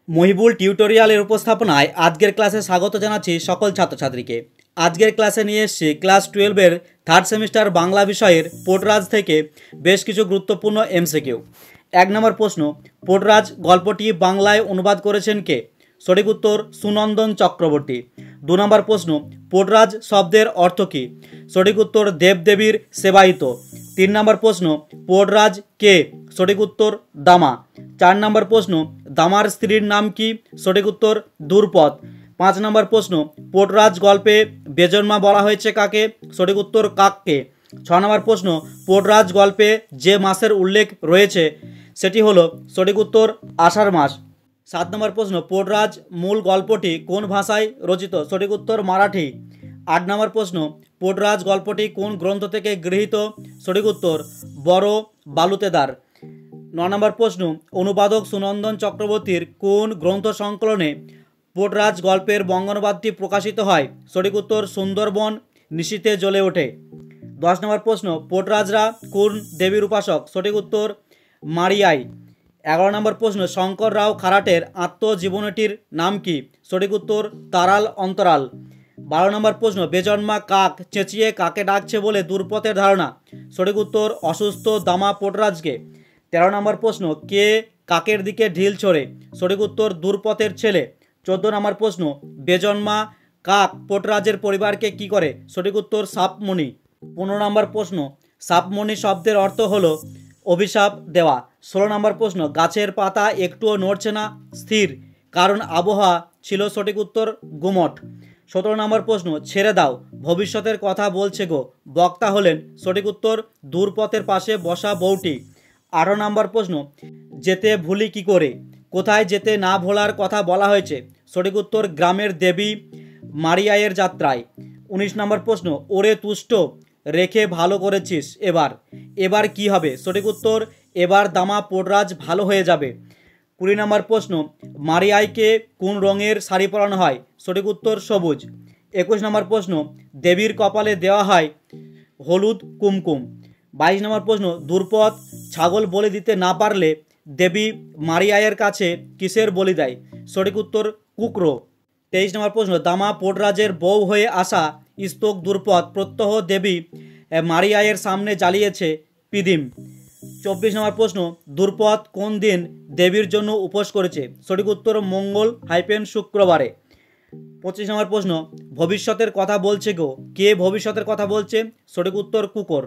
মহিবুল টিউটোরিয়ালের উপস্থাপনায় আজকের ক্লাসে স্বাগত জানাচ্ছি সকল ছাত্রছাত্রীকে। আজকের ক্লাসে নিয়ে এসেছি ক্লাস 12-এর থার্ড সেমিস্টার বাংলা বিষয়ের পোটরাজ থেকে বেশ কিছু গুরুত্বপূর্ণ এমসিকিউ। 1 নম্বর প্রশ্ন, পোটরাজ গল্পটি বাংলায় অনুবাদ করেছেন কে? সঠিক উত্তর সুনন্দন চক্রবর্তী। 2 নম্বর প্রশ্ন, পোটরাজ শব্দের অর্থ কী? সঠিক উত্তর দেবদেবীর সেবায়িত। 3 নম্বর প্রশ্ন, পোটরাজ কে? সঠিক উত্তর দামা। 4 নম্বর প্রশ্ন, দামার স্ত্রীর নাম কি? সঠিক উত্তর দ্রুপদ। 5 নম্বর প্রশ্ন, পোটরাজ গল্পে বেজন্মা বলা হয়েছে কাকে? সঠিক উত্তর কাককে। 6 নম্বর প্রশ্ন, পোটরাজ গল্পে যে মাসের উল্লেখ রয়েছে সেটি হলো সঠিক উত্তর আষাঢ় মাস। 7 নম্বর প্রশ্ন, পোটরাজ মূল গল্পটি কোন ভাষায় রচিত? সঠিক উত্তর মারাঠি। 8 নম্বর প্রশ্ন, পোটরাজ গল্পটি কোন গ্রন্থ থেকে গৃহীত? সঠিক উত্তর বড় বালুতেদার। 9 নম্বর প্রশ্ন, অনুবাদক সুনন্দন চক্রবর্তীর কোন গ্রন্থ সংকলনে পোটরাজ গল্পের বঙ্গানুবাদটি প্রকাশিত হয়? সঠিক উত্তর সুন্দরবন নিশীথে জ্বলে ওঠে। 10 নম্বর প্রশ্ন, পোটরাজরা কোন দেবীর উপাসক? সঠিক উত্তর মারিয়াই। 11 নম্বর প্রশ্ন, শঙ্কর রাও খারাটের আত্মজীবনীটির নাম কি? সঠিক উত্তর তারাল অন্তরাল। 12 নম্বর প্রশ্ন, বেজন্মা কাক চেঁচিয়ে কাকে ডাকছে বলে দ্রুপদের ধারণা? সঠিক উত্তর অসুস্থ দামা পোটরাজকে। 13 নম্বর প্রশ্ন, কে কাকের দিকে ঢিল ছোড়ে? সঠিক উত্তর দ্রুপদের ছেলে। 14 নম্বর প্রশ্ন, বেজন্মা কাক পোটরাজের পরিবারকে কি করে? সঠিক উত্তর সাপমণি। 15 নম্বর প্রশ্ন, সাপমণি শব্দের অর্থ হলো অভিশাপ দেওয়া। 16 নম্বর প্রশ্ন, গাছের পাতা একটুও নড়ছে না, স্থির, কারণ আবহাওয়া ছিল। সঠিক উত্তর গুমট। 17 নম্বর প্রশ্ন, ছেড়ে দাও, ভবিষ্যতের কথা বলছে গো, বক্তা হলেন? সঠিক উত্তর দ্রুপদের পাশে বসা বউটি। 18 নম্বর প্রশ্ন, যেতে ভুলি কি করে, কোথায় যেতে না ভোলার কথা বলা হয়েছে? সঠিক উত্তর গ্রামের দেবী মারিয়ায়ের যাত্রায়। 19 নম্বর প্রশ্ন, ওরে তুষ্ট রেখে ভালো করেছিস, এবার এবার কি হবে? সঠিক উত্তর এবার দামা পোটরাজ ভালো হয়ে যাবে। 20 নম্বর প্রশ্ন, মারিয়াইকে কোন রঙের শাড়ি পরানো হয়? সঠিক উত্তর সবুজ। 21 নম্বর প্রশ্ন, দেবীর কপালে দেওয়া হয় হলুদ কুমকুম। 22 নম্বর প্রশ্ন, দ্রুপদ ছাগল বলি দিতে না পারলে দেবী মারিয়ায়ের কাছে কিসের বলি দেয়? সঠিক উত্তর কুকরো। 23 নম্বর প্রশ্ন, দামা পোটরাজের বউ হয়ে আসা স্তক দ্রুপদ প্রত্যহ দেবী মারিয়ায়ের সামনে জ্বালিয়েছে পিদিম। 24 নম্বর প্রশ্ন, দ্রুপদ কোন দিন দেবীর জন্য উপোস করেছে? সঠিক উত্তর মঙ্গল শুক্রবারে। 25 নম্বর প্রশ্ন, ভবিষ্যতের কথা বলছে গো, কে ভবিষ্যতের কথা বলছে? সঠিক উত্তর কুকুর।